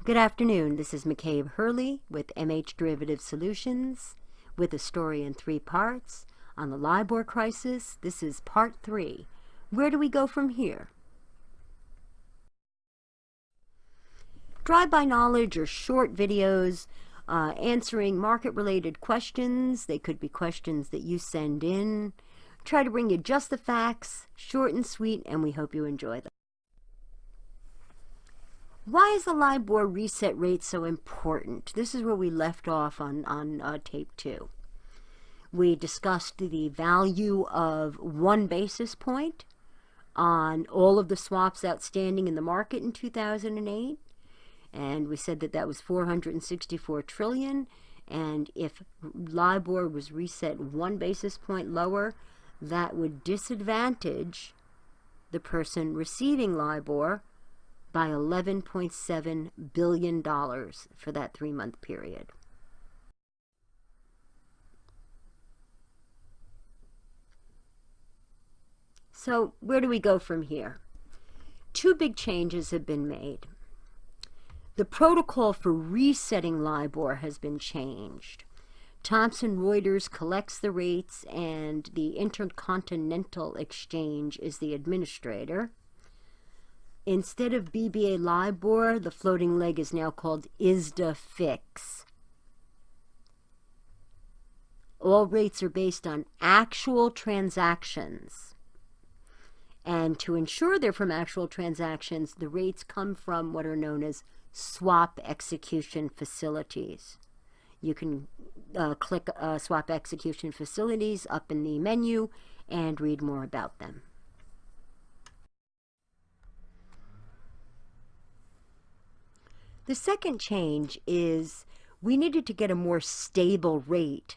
Good afternoon. This is McCabe Hurley with MH Derivative Solutions with a story in 3 parts on the LIBOR crisis. This is part 3. Where do we go from here? Drive-by knowledge are short videos answering market-related questions. They could be questions that you send in. Try to bring you just the facts, short and sweet, and we hope you enjoy them. Why is the LIBOR reset rate so important? This is where we left off on tape 2. We discussed the value of 1 basis point on all of the swaps outstanding in the market in 2008, and we said that that was 464 trillion, and if LIBOR was reset 1 basis point lower, that would disadvantage the person receiving LIBOR by $11.7 billion for that 3-month period. So where do we go from here? 2 big changes have been made. The protocol for resetting LIBOR has been changed. Thomson Reuters collects the rates and the Intercontinental Exchange is the administrator. Instead of BBA LIBOR, the floating leg is now called ISDA Fix. All rates are based on actual transactions. And to ensure they're from actual transactions, the rates come from what are known as swap execution facilities. You can click swap execution facilities up in the menu and read more about them. The second change is we needed to get a more stable rate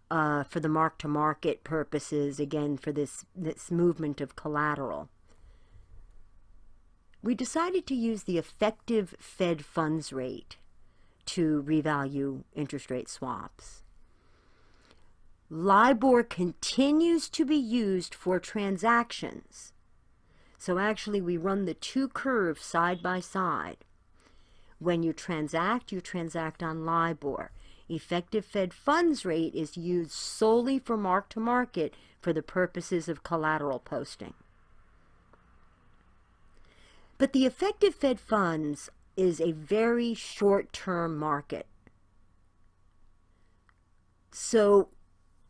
for the mark-to-market purposes, again, for this movement of collateral. We decided to use the effective Fed funds rate to revalue interest rate swaps. LIBOR continues to be used for transactions. So actually we run the 2 curves side by side. When you transact on LIBOR. Effective Fed funds rate is used solely for mark-to-market for the purposes of collateral posting. But the effective Fed funds is a very short-term market. So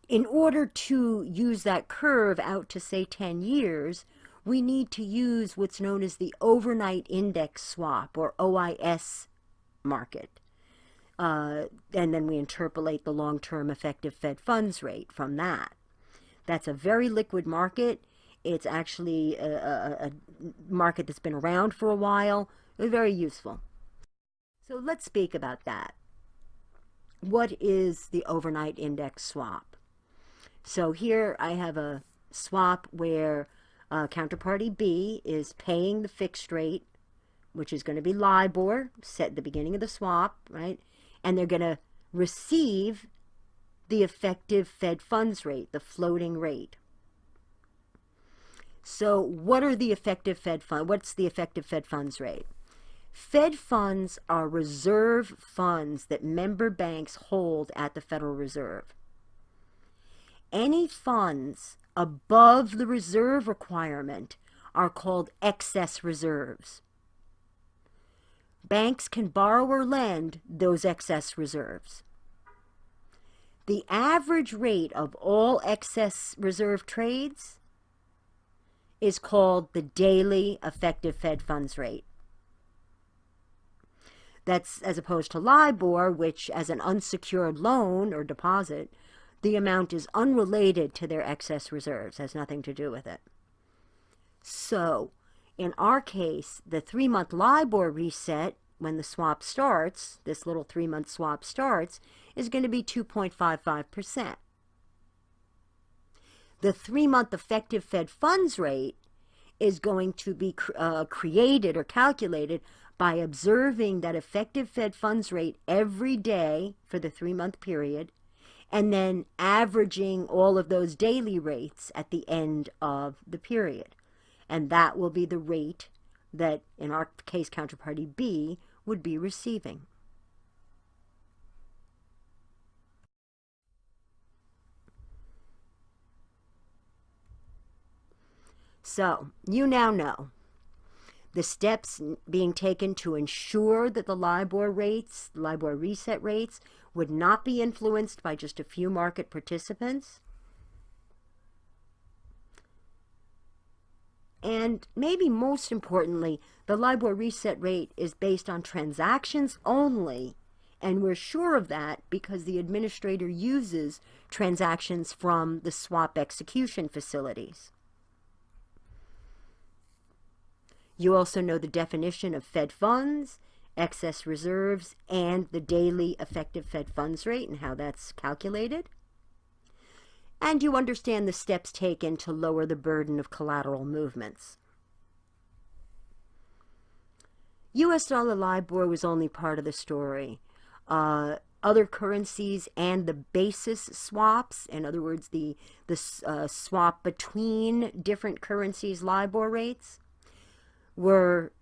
in order to use that curve out to, say, 10 years, we need to use what's known as the overnight index swap, or OIS market. And then we interpolate the long-term effective Fed funds rate from that. That's a very liquid market. It's actually a market that's been around for a while. It's very useful. So let's speak about that. What is the overnight index swap? So here I have a swap where counterparty B is paying the fixed rate, which is going to be LIBOR, set at the beginning of the swap, right? And they're going to receive the effective Fed funds rate, the floating rate. So what are the effective Fed funds? What's the effective Fed funds rate? Fed funds are reserve funds that member banks hold at the Federal Reserve. Any funds above the reserve requirement are called excess reserves. Banks can borrow or lend those excess reserves. The average rate of all excess reserve trades is called the daily effective Fed funds rate. That's as opposed to LIBOR, which as an unsecured loan or deposit, the amount is unrelated to their excess reserves, has nothing to do with it. So, in our case, the 3-month LIBOR reset, when the swap starts, this little 3-month swap starts, is going to be 2.55%. The 3-month effective Fed funds rate is going to be created or calculated by observing that effective Fed funds rate every day for the 3-month period, and then averaging all of those daily rates at the end of the period. And that will be the rate that, in our case, counterparty B would be receiving. So, you now know the steps being taken to ensure that the LIBOR rates, LIBOR reset rates, would not be influenced by just a few market participants. And maybe most importantly, the LIBOR reset rate is based on transactions only, and we're sure of that because the administrator uses transactions from the swap execution facilities. You also know the definition of Fed funds, excess reserves, and the daily effective Fed funds rate and how that's calculated. And you understand the steps taken to lower the burden of collateral movements. US dollar LIBOR was only part of the story. Other currencies and the basis swaps, in other words, the swap between different currencies' LIBOR rates, were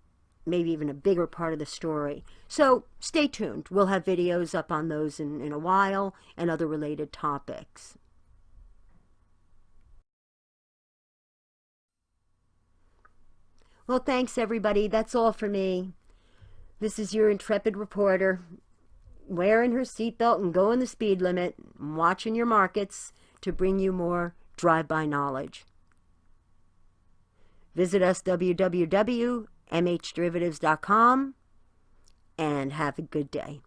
maybe even a bigger part of the story. So stay tuned. We'll have videos up on those in a while and other related topics. Well, thanks everybody. That's all for me. This is your intrepid reporter, wearing her seatbelt and going the speed limit, watching your markets to bring you more drive-by knowledge. Visit us www.mhderivatives.com and have a good day.